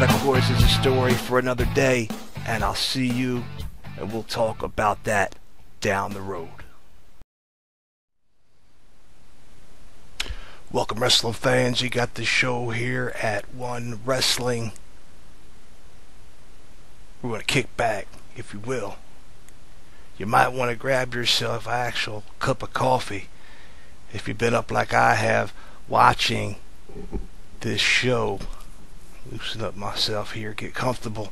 that, of course, is a story for another day, and I'll see you, and we'll talk about that down the road. Welcome, wrestling fans. You got the show here at One Wrestling. We're going to kick back, if you will. You might want to grab yourself an actual cup of coffee if you've been up like I have watching this show. Loosen up myself here, get comfortable.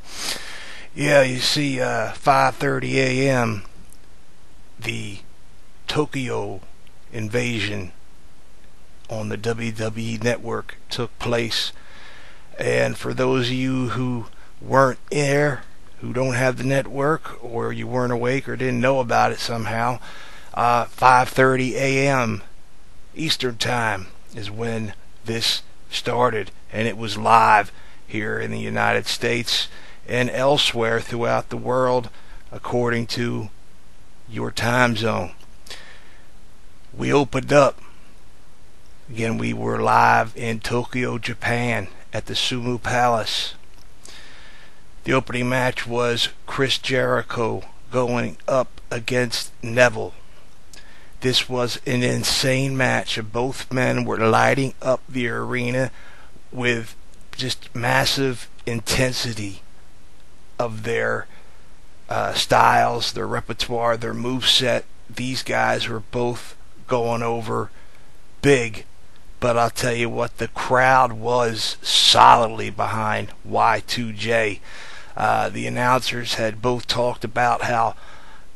Yeah, you see, 5:30 a.m. the Tokyo invasion on the WWE Network took place. And for those of you who weren't there, who don't have the network, or you weren't awake or didn't know about it somehow, 5:30 a.m. Eastern Time is when this started, and it was live here in the United States and elsewhere throughout the world according to your time zone. We opened up. Again, we were live in Tokyo, Japan at the Sumo Palace. The opening match was Chris Jericho going up against Neville. This was an insane match, and both men were lighting up the arena with just massive intensity of their styles, their repertoire, their moveset. These guys were both going over big, but I'll tell you what, the crowd was solidly behind Y2J. The announcers had both talked about how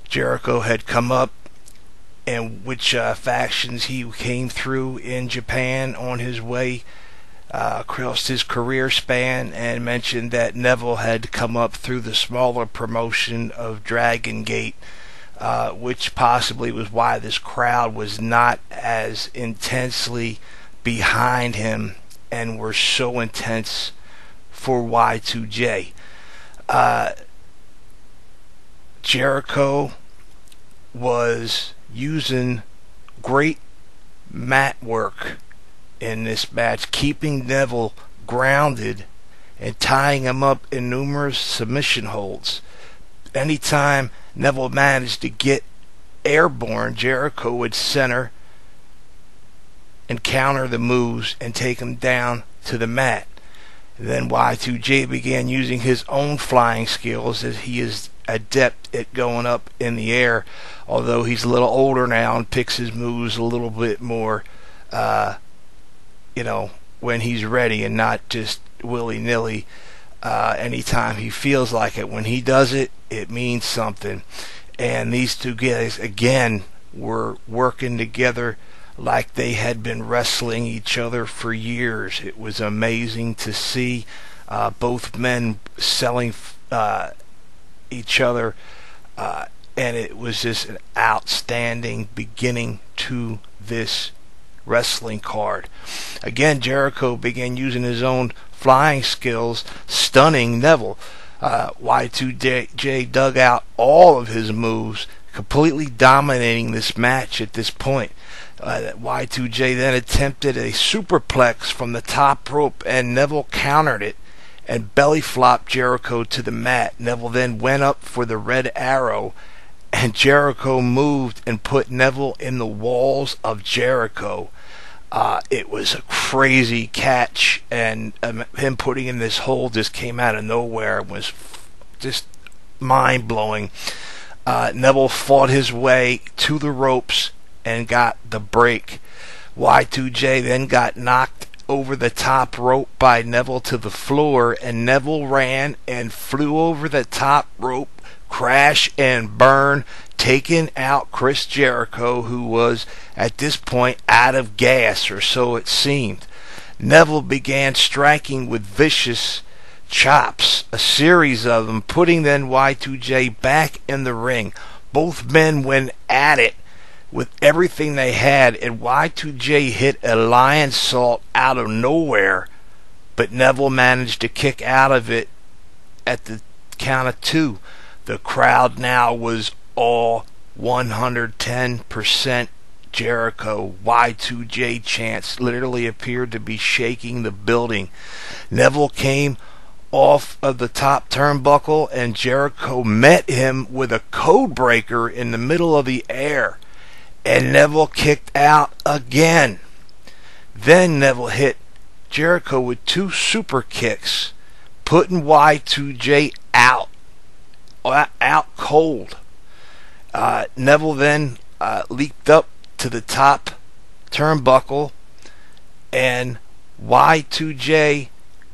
Jericho had come up and which factions he came through in Japan on his way across his career span, and mentioned that Neville had come up through the smaller promotion of Dragon Gate, which possibly was why this crowd was not as intensely behind him and were so intense for Y2J. Jericho was using great mat work in this match, keeping Neville grounded and tying him up in numerous submission holds. Anytime Neville managed to get airborne, Jericho would center and counter the moves and take him down to the mat. Then Y2J began using his own flying skills, as he is adept at going up in the air, although he's a little older now and picks his moves a little bit more when he's ready, and not just willy-nilly anytime he feels like it. When he does it, it means something. And these two guys again were working together like they had been wrestling each other for years. It was amazing to see both men selling each other, and it was just an outstanding beginning to this wrestling card. Again, Jericho began using his own flying skills, stunning Neville. Y2J dug out all of his moves, completely dominating this match at this point. Y2J then attempted a superplex from the top rope, and Neville countered it and belly flopped Jericho to the mat. Neville then went up for the red arrow, and Jericho moved and put Neville in the walls of Jericho. It was a crazy catch, and him putting in this hold just came out of nowhere. It was just mind-blowing. Neville fought his way to the ropes and got the break. Y2J then got knocked over the top rope by Neville to the floor, and Neville ran and flew over the top rope, crash and burn, taking out Chris Jericho, who was at this point out of gas, or so it seemed. Neville began striking with vicious chops, a series of them, putting then Y2J back in the ring. Both men went at it with everything they had, and Y2J hit a lion salt out of nowhere, but Neville managed to kick out of it at the count of 2. The crowd now was all 110% Jericho. Y2J chants literally appeared to be shaking the building. Neville came off of the top turnbuckle, and Jericho met him with a code breaker in the middle of the air, and Neville kicked out again. Then Neville hit Jericho with 2 super kicks, putting Y2J out cold. Neville then leaped up to the top turnbuckle, and Y2J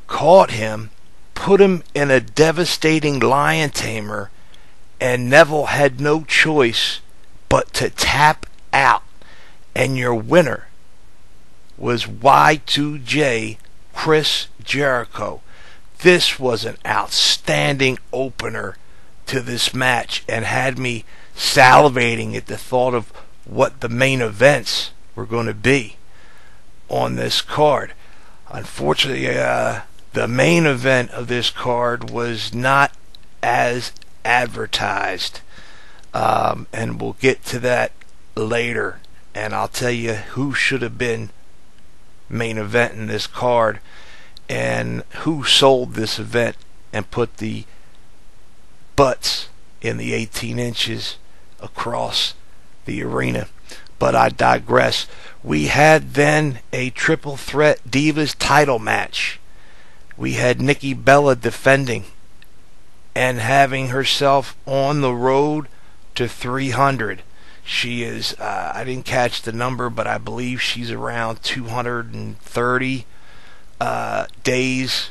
caught him, put him in a devastating lion tamer, and Neville had no choice but to tap out. And your winner was Y2J, Chris Jericho. This was an outstanding opener to this match and had me salivating at the thought of what the main events were going to be on this card. Unfortunately, the main event of this card was not as advertised, and we'll get to that later, and I'll tell you who should have been main event in this card and who sold this event and put the butts in the 18 inches across the arena. But I digress. We had then a triple threat Divas title match. We had Nikki Bella defending and having herself on the road to 300. She is, I didn't catch the number, but I believe she's around 230 days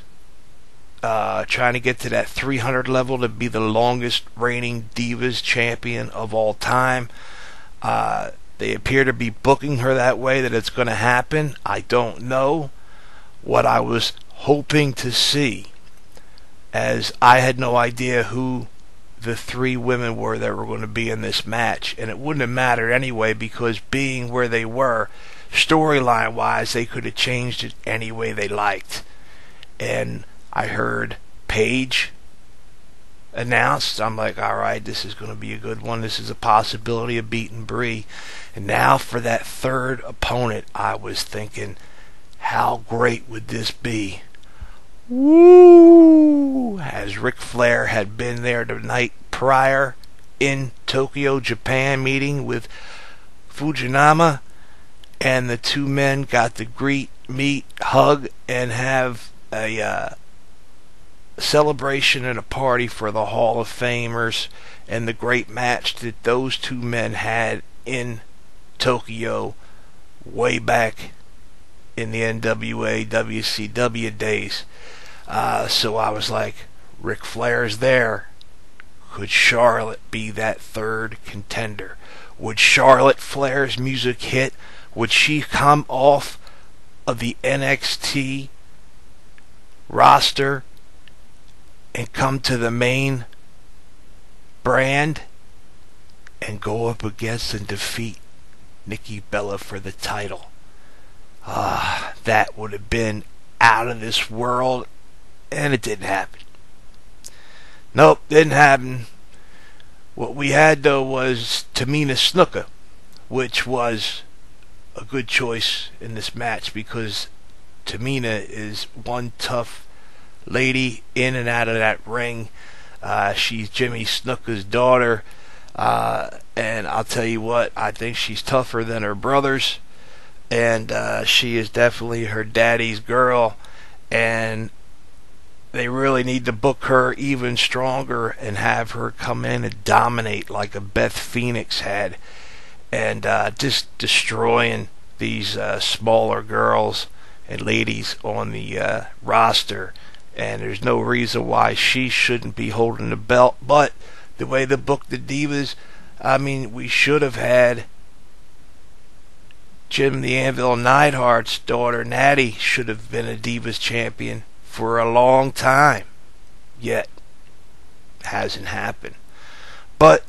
trying to get to that 300 level to be the longest reigning Divas champion of all time. They appear to be booking her that way, that it's going to happen. I don't know. What I was hoping to see, as I had no idea who the 3 women were that were going to be in this match, and it wouldn't have mattered anyway, because being where they were, storyline wise, they could have changed it any way they liked. And I heard Paige announced. I'm like, alright, this is going to be a good one. This is a possibility of beating Brie. And now for that third opponent, I was thinking, how great would this be? Woo! As Ric Flair had been there the night prior in Tokyo, Japan, meeting with Fujinama, and the 2 men got to greet, meet, hug, and have a celebration and a party for the Hall of Famers and the great match that those 2 men had in Tokyo way back in the NWA WCW days. So I was like, Ric Flair's there. Could Charlotte be that third contender? Would Charlotte Flair's music hit? Would she come off of the NXT roster and come to the main brand and go up against and defeat Nikki Bella for the title? That would have been out of this world, and it didn't happen. Nope, didn't happen. What we had, though, was Tamina Snuka, which was a good choice in this match, because Tamina is one tough lady in and out of that ring. She's Jimmy Snuka's daughter, and I'll tell you what, I think she's tougher than her brothers, and she is definitely her daddy's girl, and they really need to book her even stronger and have her come in and dominate like a Beth Phoenix had, and just destroying these smaller girls and ladies on the roster. And there's no reason why she shouldn't be holding the belt. But the way they booked the Divas, I mean, we should have had Jim the Anvil Neidhart's daughter, Natty, should have been a Divas champion for a long time. Yet, hasn't happened. But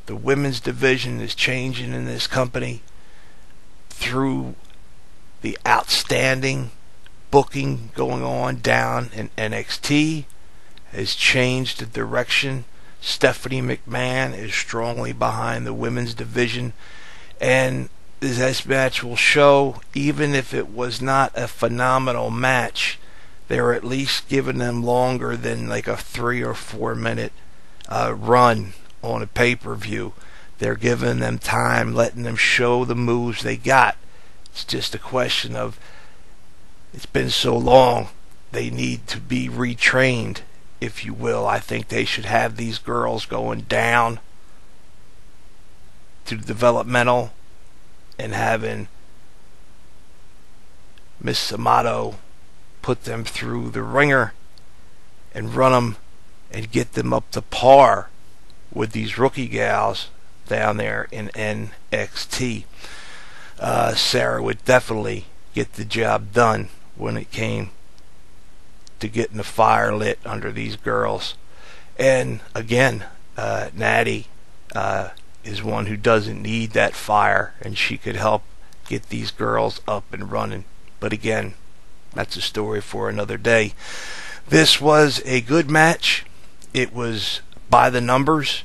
the women's division is changing in this company through the outstanding booking going on down in NXT. Has changed the direction. Stephanie McMahon is strongly behind the women's division, and this match will show, even if it was not a phenomenal match, they were at least giving them longer than like a 3 or 4 minute run on a pay-per-view. They're giving them time, letting them show the moves they got. It's just a question of, it's been so long, they need to be retrained, if you will. I think they should have these girls going down to developmental and having Miss Amato put them through the ringer and run them and get them up to par with these rookie gals down there in NXT. Sarah would definitely get the job done when it came to getting the fire lit under these girls. And again, Natty is one who doesn't need that fire, and she could help get these girls up and running. But again, that's a story for another day. This was a good match. It was by the numbers.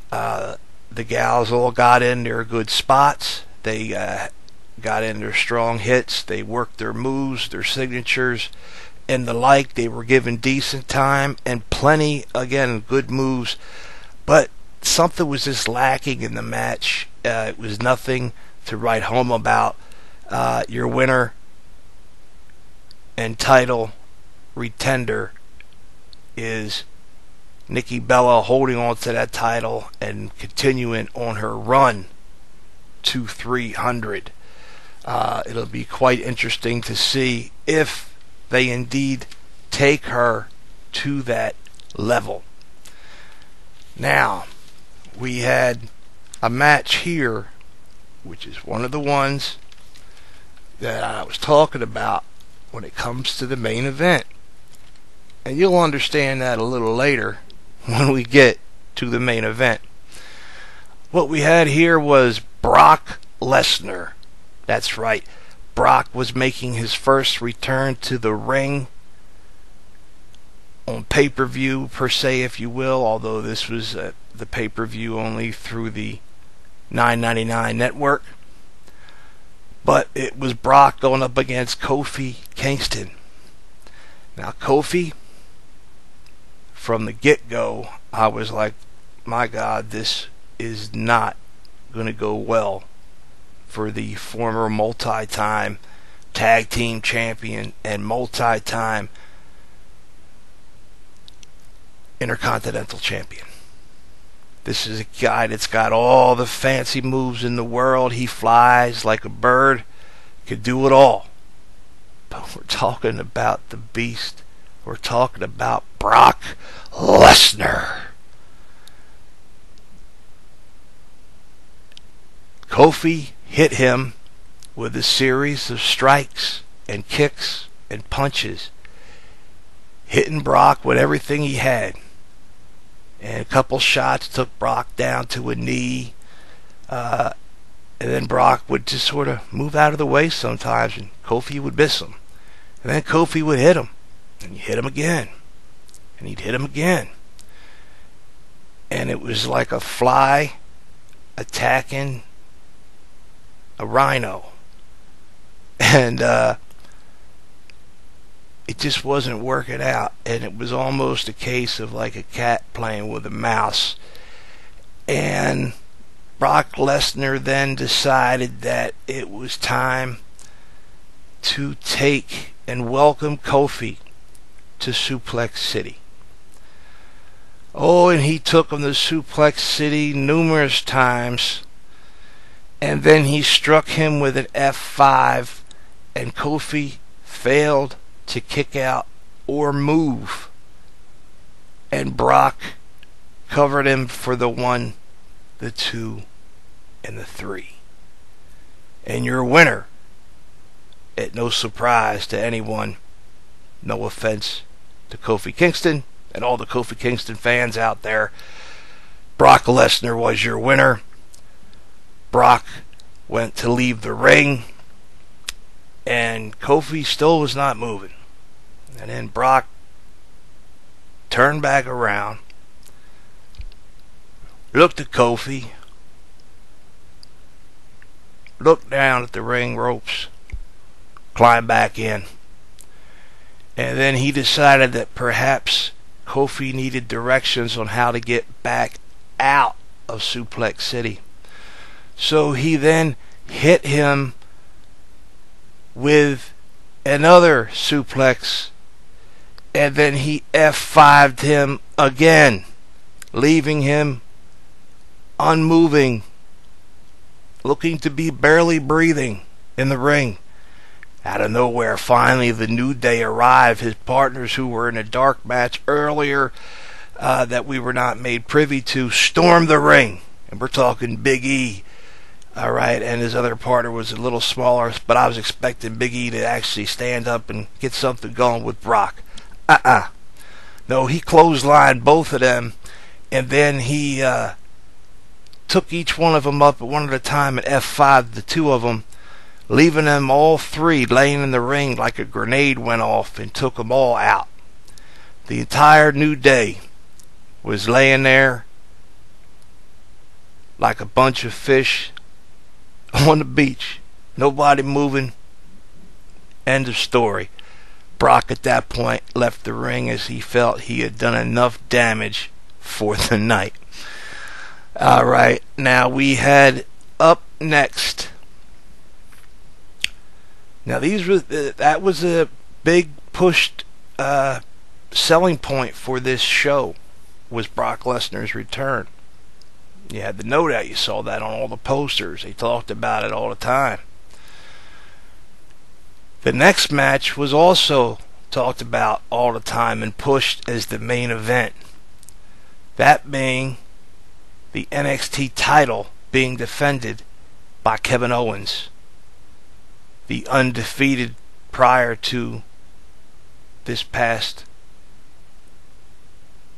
The gals all got in their good spots. They got in their strong hits. They worked their moves, their signatures, and the like. They were given decent time and plenty, again, good moves. But something was just lacking in the match. It was nothing to write home about. Your winner and title retender is Nikki Bella, holding on to that title and continuing on her run to 300. It'll be quite interesting to see if they indeed take her to that level. Now, we had a match here, which is one of the ones that I was talking about when it comes to the main event. And you'll understand that a little later when we get to the main event. What we had here was Brock Lesnar. That's right. Brock was making his first return to the ring on pay-per-view, per se, if you will, although this was the pay-per-view only through the $9.99 network. But it was Brock going up against Kofi Kingston. Now, Kofi, from the get-go, I was like, my God, this is not going to go well for the former multi-time tag team champion and multi-time intercontinental champion. This is a guy that's got all the fancy moves in the world. He flies like a bird, could do it all. But we're talking about the beast. We're talking about Brock Lesnar. Kofi hit him with a series of strikes and kicks and punches, hitting Brock with everything he had. And a couple shots took Brock down to a knee. And then Brock would just sort of move out of the way sometimes, and Kofi would miss him. And then Kofi would hit him. And he'd hit him again. And he'd hit him again. And it was like a fly attacking a rhino. And it just wasn't working out. And it was almost a case of like a cat playing with a mouse. And Brock Lesnar then decided that it was time to take and welcome Kofi to Suplex City. Oh, and he took him to Suplex City numerous times. And then he struck him with an F5, and Kofi failed to kick out or move. And Brock covered him for the 1, the 2, and the 3. And your winner, at no surprise to anyone, no offense to Kofi Kingston and all the Kofi Kingston fans out there, Brock Lesnar was your winner. Brock went to leave the ring, and Kofi still was not moving. And then Brock turned back around, looked at Kofi, looked down at the ring ropes, climbed back in, And then he decided that perhaps Kofi needed directions on how to get back out of Suplex City. So he then hit him with another suplex, and then he F5'd him again, leaving him unmoving, looking to be barely breathing in the ring. Out of nowhere, finally, the New Day arrived. His partners, who were in a dark match earlier that we were not made privy to, stormed the ring. And we're talking Big E, all right, and his other partner was a little smaller, but I was expecting Big E to actually stand up and get something going with Brock. No, he clotheslined both of them, and then he took each one of them up at one at a time and F5'd the two of them, leaving them all three laying in the ring like a grenade went off and took them all out. The entire New Day was laying there like a bunch of fish on the beach. Nobody moving. End of story. Brock at that point left the ring as he felt he had done enough damage for the night. Alright, now we had up next. Now that was a big pushed selling point for this show, was Brock Lesnar's return. You had the note out, you saw that on all the posters. They talked about it all the time. The next match was also talked about all the time and pushed as the main event. That being the NXT title being defended by Kevin Owens, the undefeated prior to this past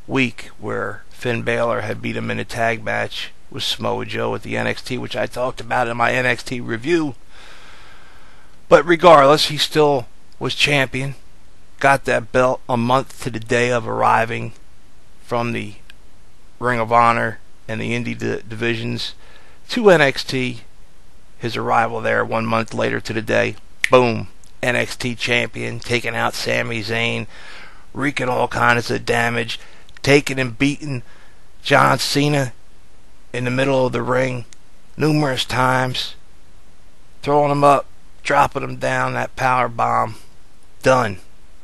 week, where Finn Balor had beat him in a tag match with Samoa Joe at the NXT, which I talked about in my NXT review. But regardless, he still was champion. Got that belt a month to the day of arriving from the Ring of Honor and the Indie divisions to NXT. His arrival there 1 month later to the day. Boom. NXT champion, taking out Sami Zayn, wreaking all kinds of damage, taking and beating John Cena in the middle of the ring numerous times, throwing him up, dropping him down, that power bomb. Done.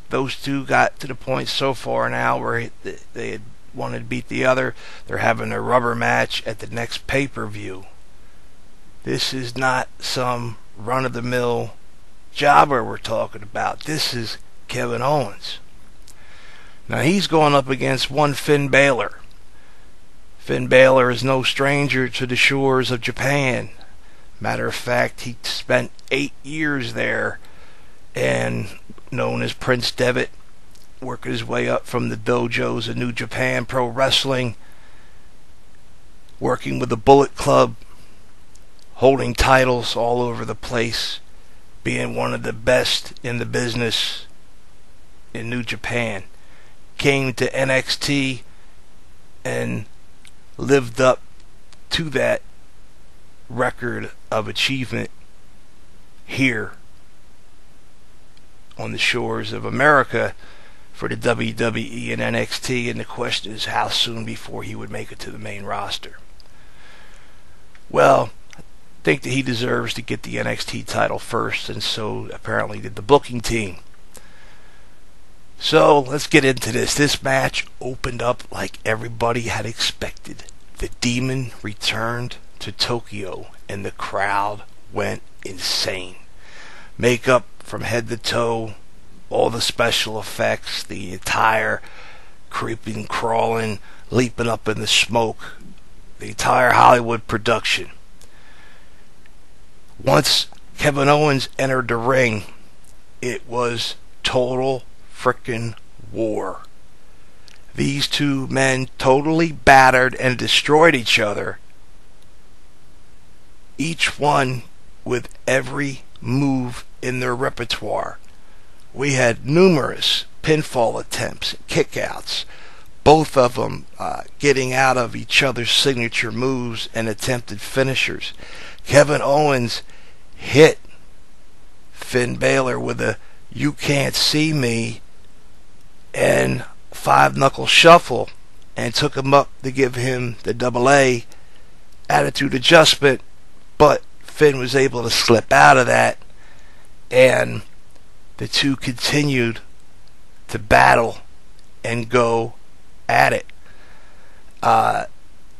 Those two got to the point so far now where they had wanted to beat the other. They're having a rubber match at the next pay-per-view. This is not some run-of-the-mill jobber we're talking about. This is Kevin Owens. Now he's going up against one Finn Balor. Finn Balor is no stranger to the shores of Japan. Matter of fact, he spent 8 years there, and known as Prince Devitt, working his way up from the dojos of New Japan Pro Wrestling, working with the Bullet Club, holding titles all over the place, being one of the best in the business in New Japan. Came to NXT and lived up to that record of achievement here on the shores of America for the WWE and NXT, and the question is how soon before he would make it to the main roster. Well, I think that he deserves to get the NXT title first, and so apparently did the booking team. So let's get into this. This match opened up like everybody had expected. The Demon returned to Tokyo and the crowd went insane. Makeup from head to toe, all the special effects, the entire creeping, crawling, leaping up in the smoke, the entire Hollywood production. Once Kevin Owens entered the ring, it was total frickin' war. These two men totally battered and destroyed each other, each one with every move in their repertoire. We had numerous pinfall attempts, kickouts, both of them getting out of each other's signature moves and attempted finishers. Kevin Owens hit Finn Balor with a "you can't see me" and five knuckle shuffle and took him up to give him the AA attitude adjustment, but Finn was able to slip out of that, and the two continued to battle and go at it.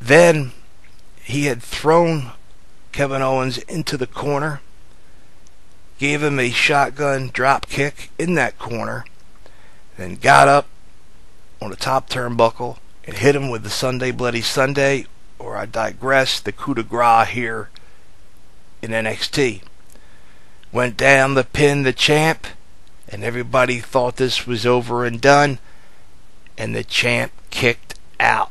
Then he had thrown Kevin Owens into the corner, gave him a shotgun drop kick in that corner, then got up on the top turnbuckle and hit him with the Sunday Bloody Sunday, or I digress, the coup de grace here in NXT. Went down to pin the champ, and everybody thought this was over and done, and the champ kicked out.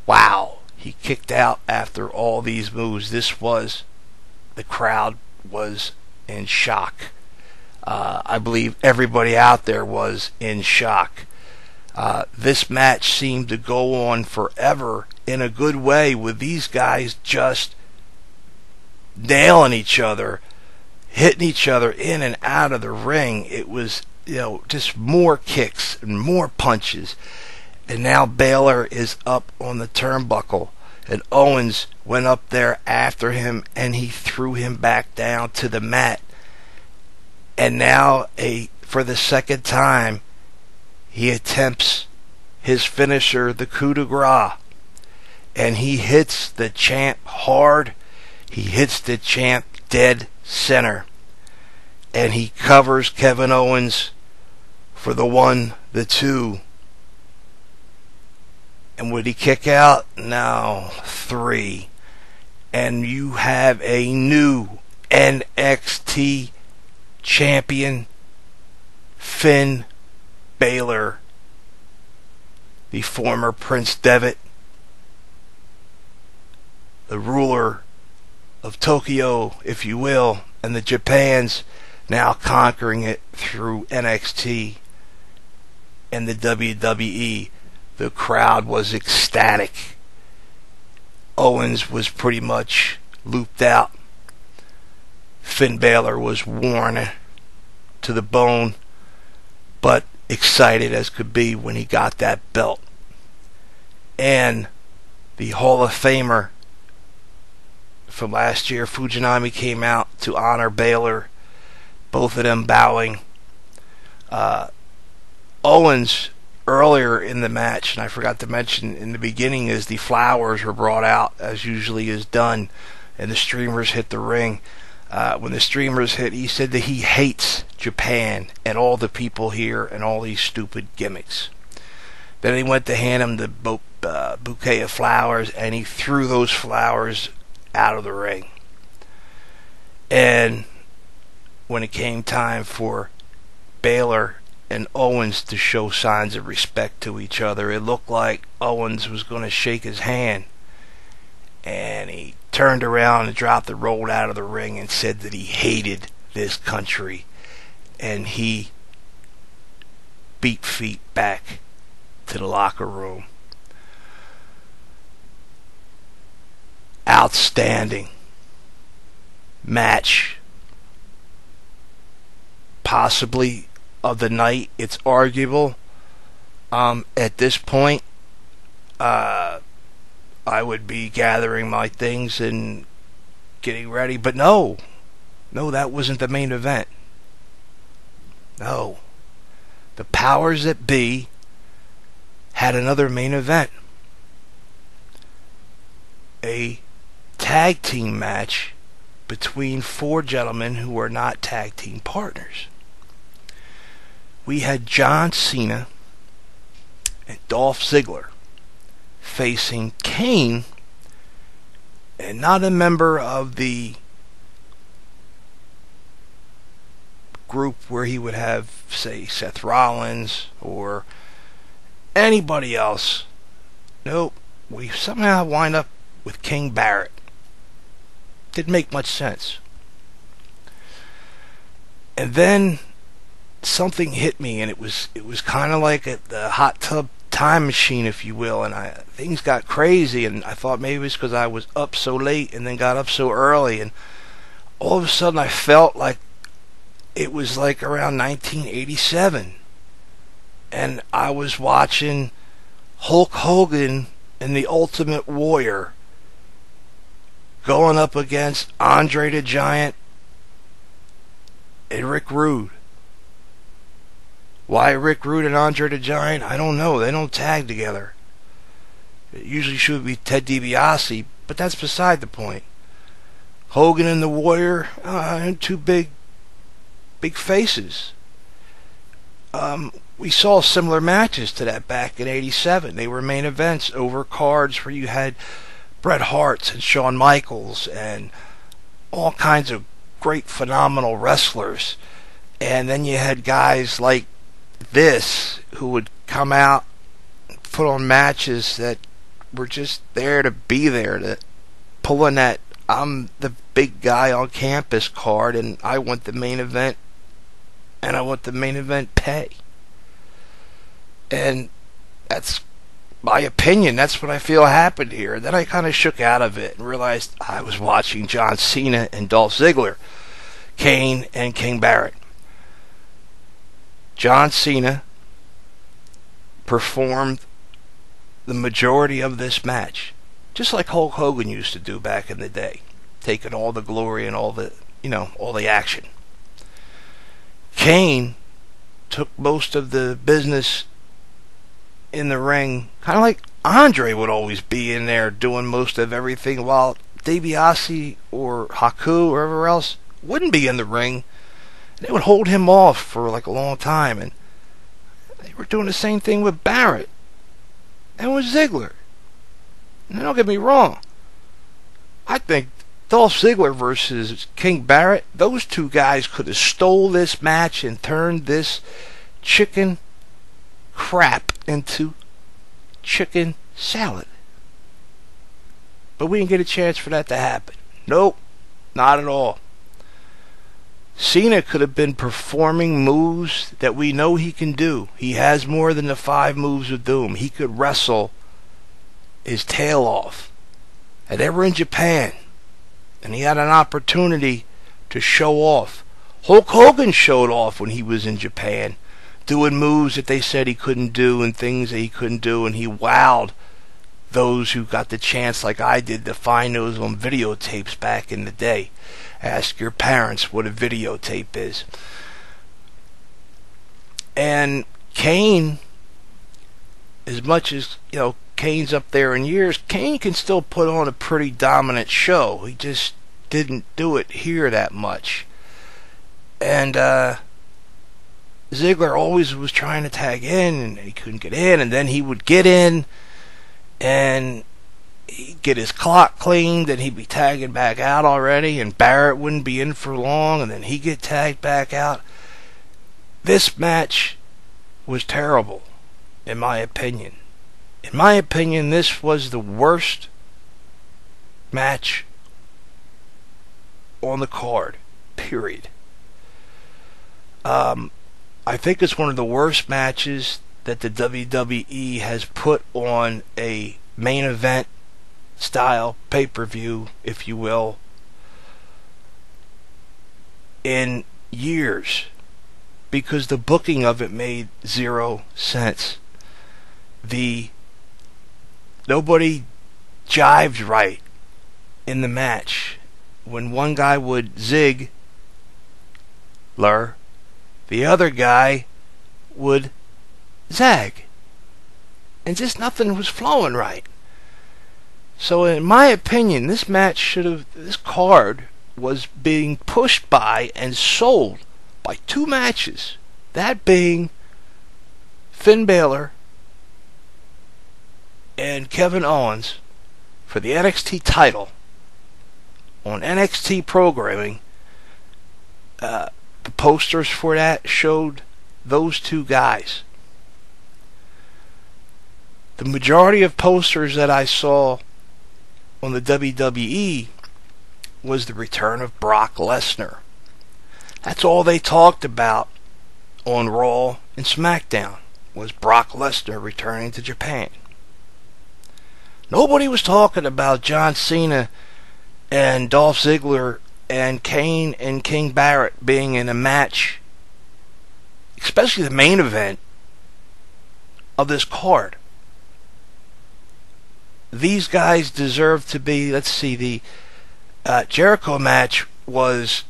Wow, he kicked out after all these moves. The crowd was in shock. I believe everybody out there was in shock. This match seemed to go on forever in a good way, with these guys just nailing each other, hitting each other in and out of the ring. It was, just more kicks and more punches. And now Balor is up on the turnbuckle, and Owens went up there after him, and he threw him back down to the mat. And now, for the second time, he attempts his finisher, the coup de grace, and he hits the champ hard. He hits the champ dead center, and he covers Kevin Owens for the 1, the 2. And would he kick out? No, 3. And you have a new NXT champion, Finn Balor, the former Prince Devitt, the ruler of Tokyo, if you will, and the Japans, now conquering it through NXT and the WWE. The crowd was ecstatic. Owens was pretty much looped out. Finn Balor was worn to the bone, but excited as could be when he got that belt. And the Hall of Famer from last year, Fujinami, came out to honor Balor, both of them bowing. Owens, earlier in the match, and I forgot to mention in the beginning, as the flowers were brought out, as usually is done, and the streamers hit the ring. When the streamers hit, he said that he hates Japan and all the people here and all these stupid gimmicks. Then he went to hand him the bouquet of flowers, and he threw those flowers out of the ring. And when it came time for Balor and Owens to show signs of respect to each other, it looked like Owens was going to shake his hand, and he turned around and dropped the roll out of the ring and said that he hated this country, and he beat feet back to the locker room. Outstanding match, possibly of the night. It's arguable. At this point, I would be gathering my things and getting ready, but no, that wasn't the main event. No, the powers that be had another main event, a tag team match between 4 gentlemen who are not tag team partners. We had John Cena and Dolph Ziggler facing Kane, and not a member of the group where he would have, say, Seth Rollins or anybody else. Nope, we somehow wind up with King Barrett. Didn't make much sense. And then something hit me, and it was kind of like the hot tub time machine, if you will, and things got crazy, and I thought maybe it was because I was up so late and then got up so early, and all of a sudden I felt like it was like around 1987. and I was watching Hulk Hogan and the Ultimate Warrior going up against Andre the Giant and Rick Rude. Why Rick Rude and Andre the Giant? I don't know. They don't tag together. It usually should be Ted DiBiase, but that's beside the point. Hogan and the Warrior, two big faces. We saw similar matches to that back in '87. They were main events over cards where you had Bret Hart and Shawn Michaels and all kinds of great, phenomenal wrestlers. And then you had guys like this who would come out and put on matches that were just there to be there, to pull in that I'm the big guy on campus card and I want the main event and I want the main event pay. And that's my opinion. That's what I feel happened here. Then I kind of shook out of it and realized I was watching John Cena and Dolph Ziggler, Kane and King Barrett. John Cena performed the majority of this match, just like Hulk Hogan used to do back in the day, taking all the glory and all the, all the action. Kane took most of the business in the ring, kind of like Andre would always be in there doing most of everything, while DiBiase or Haku or whoever else wouldn't be in the ring. They would hold him off for like a long time, and they were doing the same thing with Barrett and with Ziggler. Now, don't get me wrong. I think Dolph Ziggler versus King Barrett, those two guys could have stole this match and turned this chicken crap into chicken salad. But we didn't get a chance for that to happen. Nope, not at all. Cena could have been performing moves that we know he can do. He has more than the 5 moves of doom. He could wrestle his tail off. And they were in Japan, and he had an opportunity to show off. Hulk Hogan showed off when he was in Japan, doing moves that they said he couldn't do and things that he couldn't do, and he wowed those who got the chance, like I did, to find those on videotapes back in the day. Ask your parents what a videotape is. And Kane, as much as, Kane's up there in years, Kane can still put on a pretty dominant show. He just didn't do it here that much. And Ziggler always was trying to tag in, and he couldn't get in, and then he would get in, and he'd get his clock cleaned, and he'd be tagging back out already, and Barrett wouldn't be in for long, and then he'd get tagged back out. This match was terrible, in my opinion. In my opinion, this was the worst match on the card, period. I think it's one of the worst matches that the WWE has put on a main event style pay-per-view, if you will, in years, because the booking of it made 0 sense. Nobody jived right in the match. When one guy would zig, the other guy would zag, and just nothing was flowing right. So in my opinion, this card was being pushed by and sold by 2 matches, that being Finn Balor and Kevin Owens for the NXT title on NXT programming. The posters for that showed those 2 guys. The majority of posters that I saw on the WWE was the return of Brock Lesnar. That's all they talked about on Raw and SmackDown, was Brock Lesnar returning to Japan. Nobody was talking about John Cena and Dolph Ziggler and Kane and King Barrett being in a match, especially the main event, of this card. These guys deserve to be, let's see, the Jericho match was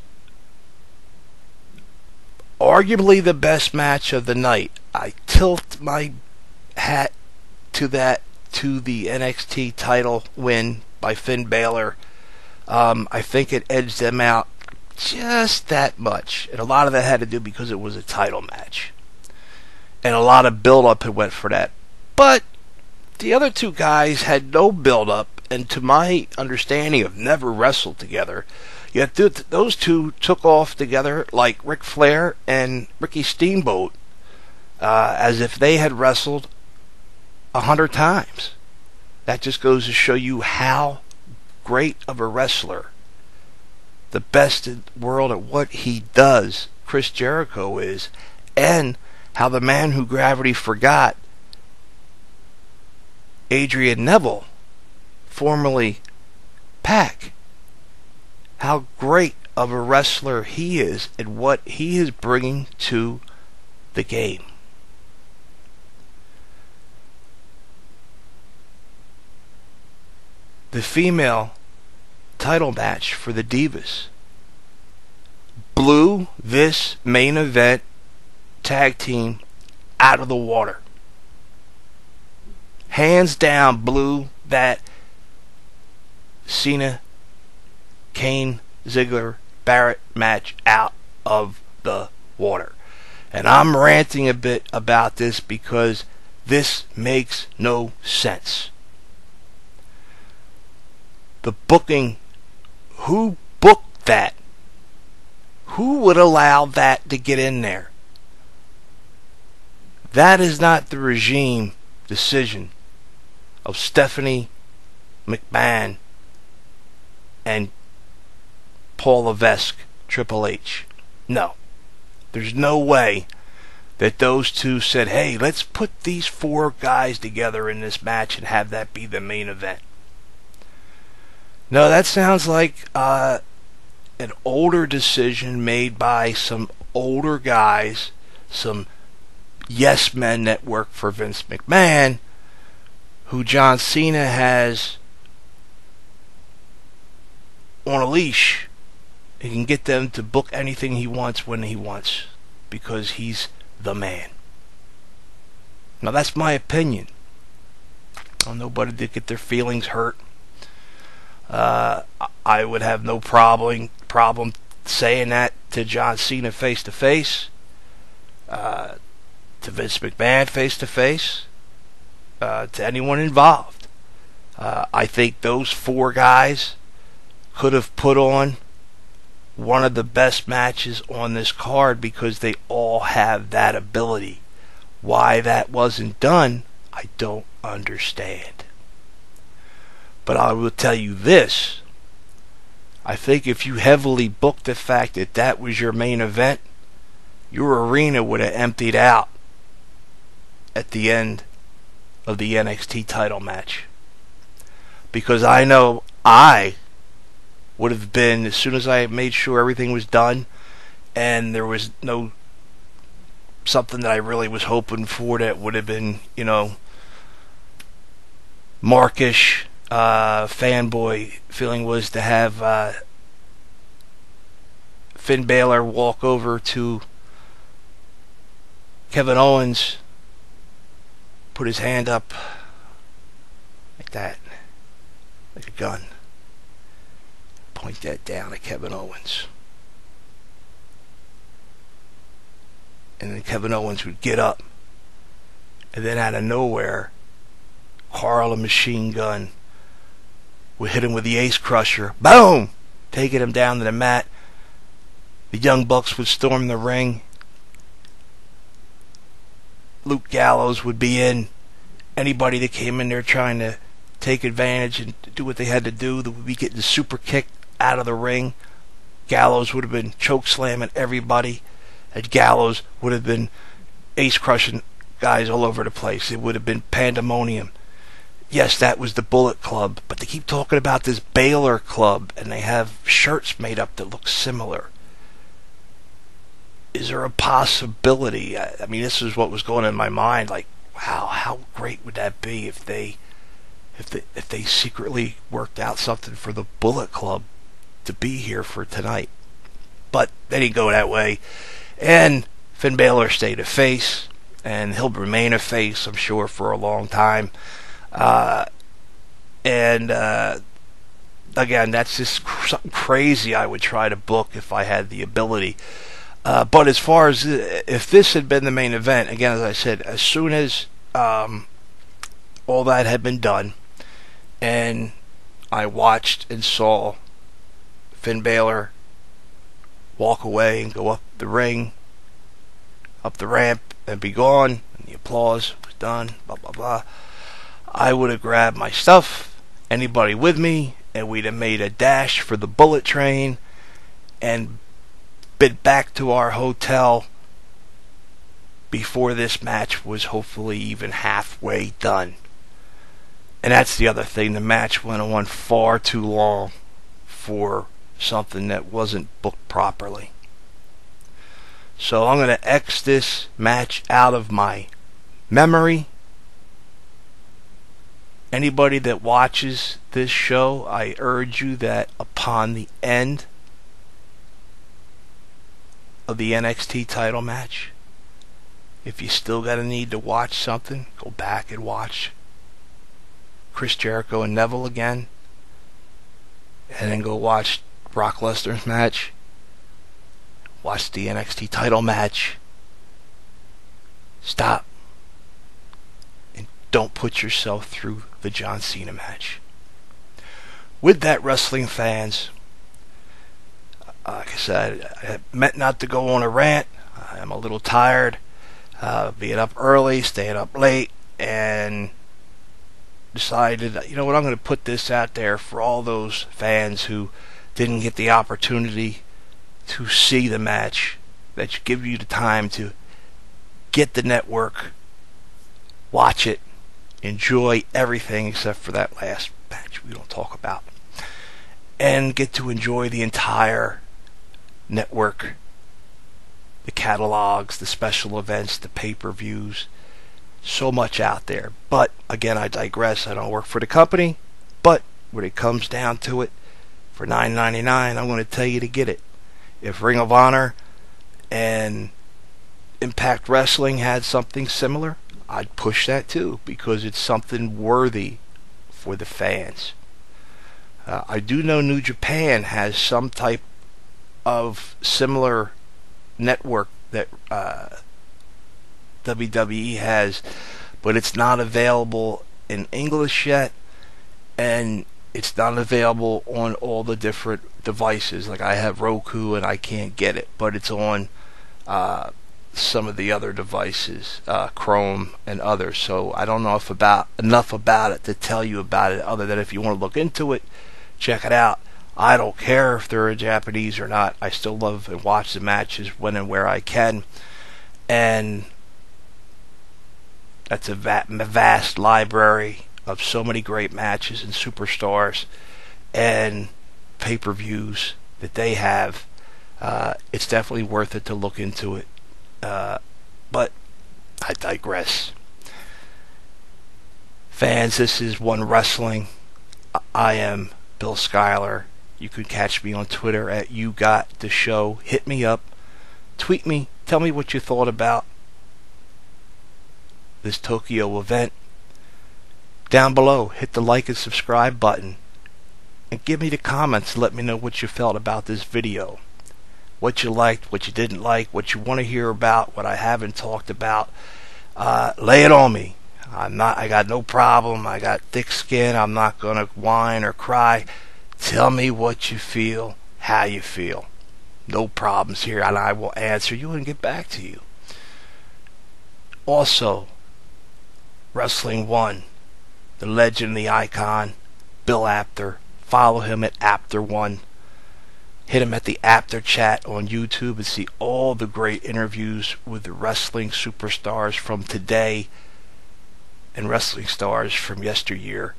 arguably the best match of the night. I tilt my hat to that, to the NXT title win by Finn Balor. I think it edged them out just that much. And a lot of that had to do because it was a title match. And a lot of build-up had went for that. But the other two guys had no build-up, and to my understanding have never wrestled together. Yet those two took off together like Ric Flair and Ricky Steamboat, as if they had wrestled 100 times. That just goes to show you how great of a wrestler, the best in the world at what he does, Chris Jericho is, and how the man who gravity forgot, Adrian Neville, formerly Pac, how great of a wrestler he is and what he is bringing to the game. The female title match for the Divas blew this main event tag team out of the water. Hands down blew that Cena, Kane, Ziggler, Barrett match out of the water. And I'm ranting a bit about this because this makes no sense. The booking, who booked that? Who would allow that to get in there? That is not the regime decision of Stephanie McMahon and Paul Levesque, Triple H. No. There's no way that those two said, hey, let's put these four guys together in this match and have that be the main event. No, that sounds like an older decision made by some older guys, some yes men that work for Vince McMahon, who John Cena has on a leash. He can get them to book anything he wants when he wants because he's the man. Now that's my opinion. I want nobody to get their feelings hurt. I would have no problem saying that to John Cena face to face, to Vince McMahon face to face, to anyone involved. I think those four guys could have put on one of the best matches on this card because they all have that ability. Why that wasn't done, I don't understand. But I will tell you this. I think if you heavily booked the fact that that was your main event, your arena would have emptied out at the end of the NXT title match. Because I know I would have been, as soon as I made sure everything was done and there was no something that I really was hoping for that would have been, markish, fanboy feeling, was to have Finn Balor walk over to Kevin Owens, put his hand up like that, like a gun, point that down at Kevin Owens, and then Kevin Owens would get up, and then out of nowhere Carl, a machine gun, would hit him with the Ace Crusher, boom, taking him down to the mat. The Young Bucks would storm the ring. Luke Gallows would be in. Anybody that came in there trying to take advantage and do what they had to do, that would be getting the super kick out of the ring. Gallows would have been choke slamming everybody, and Gallows would have been ace crushing guys all over the place. It would have been pandemonium. Yes, that was the Bullet Club, but they keep talking about this Balor Club, and they have shirts made up that look similar. Is there a possibility? I mean, this is what was going in my mind. Like, how great would that be if they secretly worked out something for the Bullet Club to be here for tonight. But they didn't go that way. And Finn Balor stayed a face, and he'll remain a face, I'm sure, for a long time. Again, that's just something crazy I would try to book if I had the ability. But as far as if this had been the main event, again, as I said, as soon as all that had been done, and I watched and saw Finn Balor walk away and go up the ring, up the ramp, and be gone, and the applause was done, blah, blah, blah, I would have grabbed my stuff, anybody with me, and we'd have made a dash for the bullet train and been back to our hotel before this match was hopefully even halfway done. And that's the other thing. The match went on far too long for something that wasn't booked properly. So I'm going to X this match out of my memory. Anybody that watches this show, I urge you that upon the end of the NXT title match, if you still got a need to watch something, go back and watch Chris Jericho and Neville again, and then go watch Brock Lesnar's match, watch the NXT title match. Stop and don't put yourself through the John Cena match. With that, wrestling fans, like I said, I meant not to go on a rant. I'm a little tired, being up early, staying up late, and decided, you know what, I'm going to put this out there for all those fans who didn't get the opportunity to see the match, that should give you the time to get the network, watch it, enjoy everything except for that last match we don't talk about, and get to enjoy the entire network, the catalogs, the special events, the pay-per-views. So much out there. But again, I digress. I don't work for the company, but when it comes down to it, for $9.99, I'm going to tell you to get it. If Ring of Honor and Impact Wrestling had something similar, I'd push that too, because it's something worthy for the fans. I do know New Japan has some type of similar network that WWE has, but it's not available in English yet, and it's not available on all the different devices. Like, I have Roku and I can't get it, but it's on some of the other devices, Chrome and others. So I don't know enough about it to tell you about it, other than if you want to look into it, check it out. I don't care if they're in Japanese or not. I still love and watch the matches when and where I can. And that's a vast library of so many great matches and superstars and pay-per-views that they have. It's definitely worth it to look into it. But I digress. Fans, this is One Wrestling. I am Bill Schuyler. You can catch me on Twitter at YouGotTheShow. Hit me up. Tweet me. Tell me what you thought about this Tokyo event. Down below, hit the like and subscribe button. And give me the comments. Let me know what you felt about this video. What you liked, what you didn't like, what you want to hear about, what I haven't talked about. Lay it on me. I got no problem. I got thick skin. I'm not going to whine or cry. Tell me what you feel, how you feel. No problems here, and I will answer you and get back to you. Also, Wrestling One, the legend, the icon, Bill Apter. Follow him at Apter1. Hit him at the Apter chat on YouTube and see all the great interviews with the wrestling superstars from today and wrestling stars from yesteryear.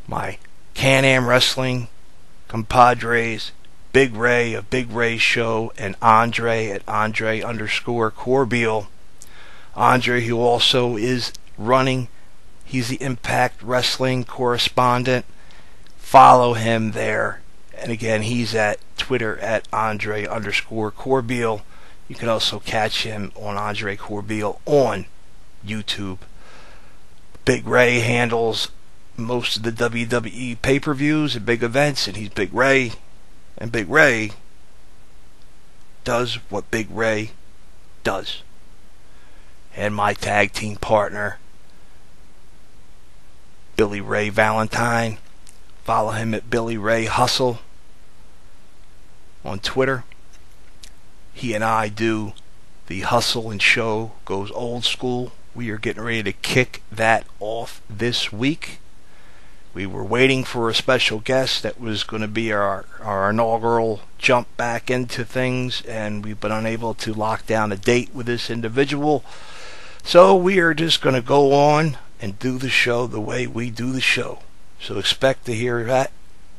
My Can-Am Wrestling compadres, Big Ray of Big Ray's Show, and Andre at Andre_Corbeil. Andre, who also is running. He's the Impact Wrestling correspondent. Follow him there. And again, he's at Twitter at Andre_Corbeil. You can also catch him on Andre Corbeil on YouTube. Big Ray handles most of the WWE pay-per-views and big events, and he's Big Ray. And Big Ray does what Big Ray does. And my tag team partner, Billy Ray Valentine. Follow him at Billy Ray Hustle on Twitter. He and I do the Hustle and Show Goes Old School. We are getting ready to kick that off this week. We were waiting for a special guest that was going to be our inaugural jump back into things, and we've been unable to lock down a date with this individual. So we are just going to go on and do the show the way we do the show. So expect to hear that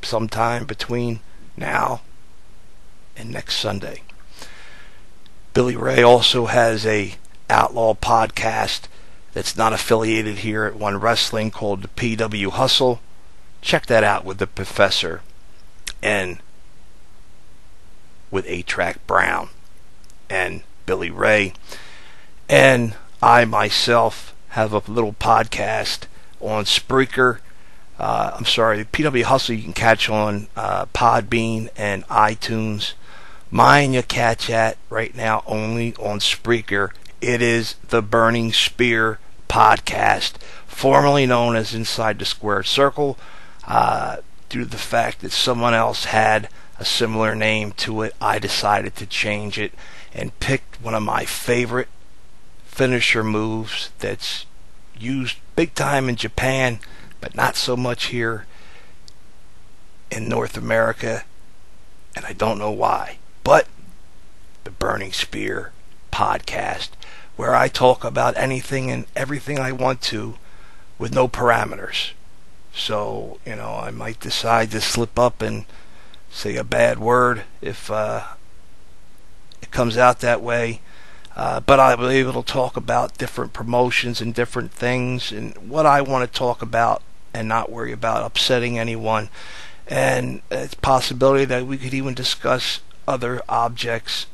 sometime between now and next Sunday. Billy Ray also has a outlaw podcast that's not affiliated here at One Wrestling called the PW Hustle. Check that out with the Professor and with A-Track Brown and Billy Ray. And I myself have a little podcast on Spreaker. PW Hustle you can catch on Podbean and iTunes. Mine you catch at right now only on Spreaker. It is the Burning Spear podcast, formerly known as Inside the Square Circle. Due to the fact that someone else had a similar name to it, I decided to change it and picked one of my favorite finisher moves that's used big time in Japan, but not so much here in North America, and I don't know why. But the Burning Spear podcast, where I talk about anything and everything I want to with no parameters. So, I might decide to slip up and say a bad word if it comes out that way. But I'll be able to talk about different promotions and different things and what I want to talk about and not worry about upsetting anyone. And it's a possibility that we could even discuss other objects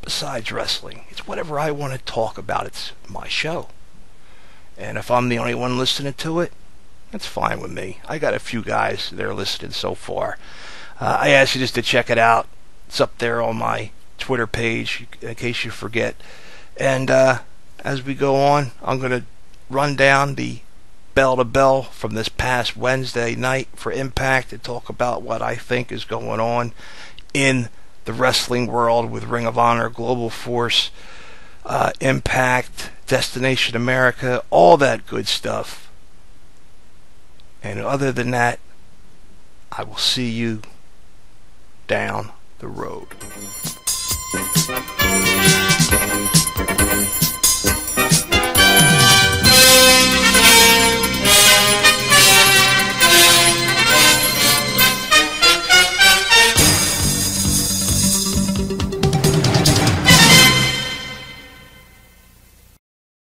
besides wrestling. It's whatever I want to talk about. It's my show. And if I'm the only one listening to it, that's fine with me. I got a few guys that are listening so far. I ask you just to check it out. It's up there on my Twitter page in case you forget. And as we go on, I'm going to run down the bell to bell from this past Wednesday night for Impact and talk about what I think is going on in the wrestling world with Ring of Honor, Global Force, Impact, Destination America, all that good stuff. And other than that, I will see you down the road.